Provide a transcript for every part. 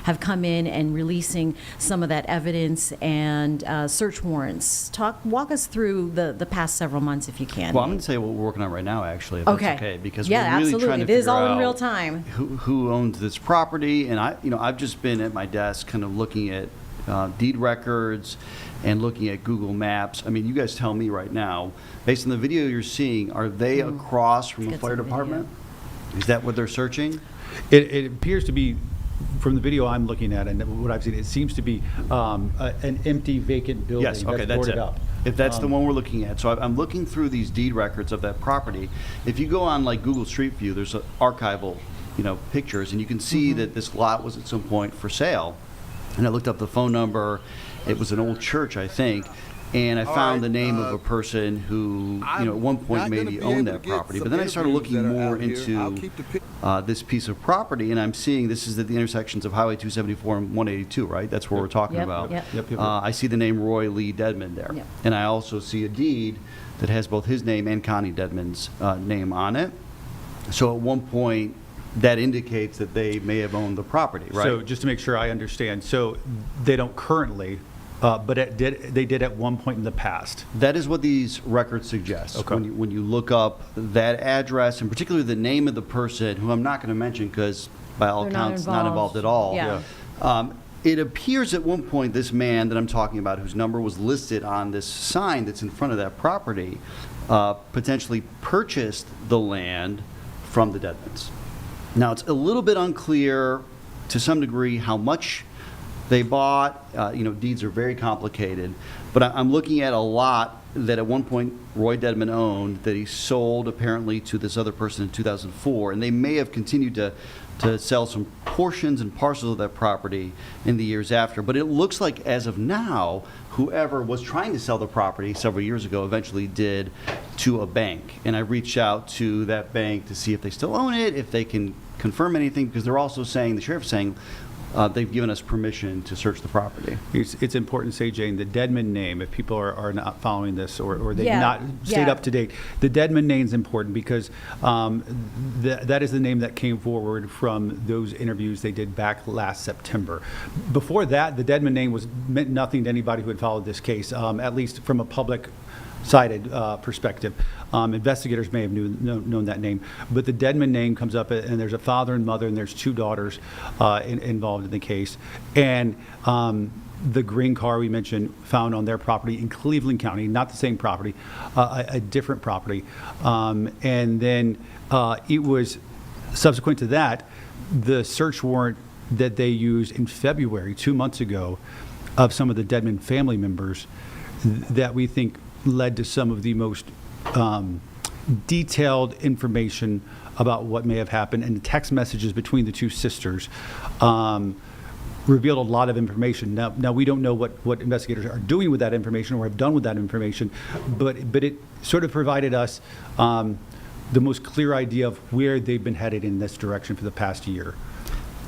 have come in and releasing some of that evidence and search warrants. Walk us through the past sevevel months, if you can. Well, I'm going to say what we're working on right now, actually, if Okay. that's okay, because Yeah, we're really absolutely. trying to It is figure all in out real time. who owns this property. And I've just been at my desk kind of looking at deed records and looking at Google Maps. I mean, you guys tell me right now, based on the video you're seeing, are they across from the Get fire some department? Is that what they're searching? It appears to be, from the video I'm looking at and what I've seen, it seems to be an empty, vacant building. Yes, okay, that's boarded it. up. If that's the one we're looking at. So I'm looking through these deed records of that property. If you go on like Google Street View, there's archival, pictures, and you can see that this lot was at some point for sale. And I looked up the phone number. It was an old church, I think. And I found the name of a person who, at one point maybe owned that property. But then I started looking more into this piece of property, and I'm seeing this is at the intersections of Highway 274 and 182, right? That's what we're talking Yep, about. yep. I see the name Roy Lee Dedman there. Yep. And I also see a deed that has both his name and Connie Dedman's name on it. So at one point, that indicates that they may have owned the property, right? So just to make sure I understand, so they don't currently, but they did at one point in the past. That is what these records suggest. Okay. When you look up that address, and particularly the name of the person, who I'm not going to mention because by all They're not accounts not involved at all. Yeah. It appears at one point this man that I'm talking about, whose number was listed on this sign that's in front of that property, potentially purchased the land from the Dedmans. Now, it's a little bit unclear to some degree how much they bought. Deeds are very complicated. But I'm looking at a lot that at one point Roy Dedman owned that he sold apparently to this other person in 2004. And they may have continued to sell some portions and parcels of that property in the years after. But it looks like as of now, whoever was trying to sell the property several years ago eventually did to a bank. And I reached out to that bank to see if they still own it, if they can confirm anything, because they're also saying, the sheriff's saying, they've given us permission to search the property. It's important to say, Jane, the Dedman name, if people are not following this or they've Yeah, not stayed yeah. up to date, the Dedman name is important because that is the name that came forward from those interviews they did back last September. Before that, the Dedman name meant nothing to anybody who had followed this case, at least from a public-sided perspective. Investigators may have known that name, but the Dedman name comes up, and there's a father and mother, and there's two daughters involved in the case. And the green car we mentioned found on their property in Cleveland County, not the same property, a different property. And then it was subsequent to that, the search warrant that they used in February, 2 months ago, of some of the Dedman family members that we think led to some of the most detailed information about what may have happened, and the text messages between the two sisters revealed a lot of information. Now we don't know what investigators are doing with that information or have done with that information, but it sort of provided us the most clear idea of where they've been headed in this direction for the past year.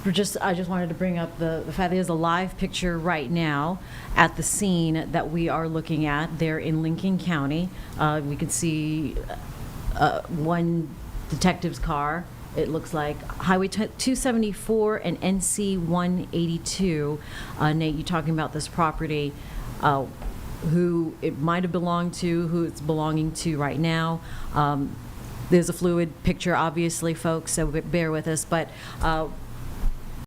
I just wanted to bring up the fact there's a live picture right now at the scene that we are looking at there in Lincoln County. We can see one detective's car. It looks like Highway 274 and NC 182. Nate, you talking about this property, who it might have belonged to, who it's belonging to right now. There's a fluid picture, obviously, folks, so bear with us. But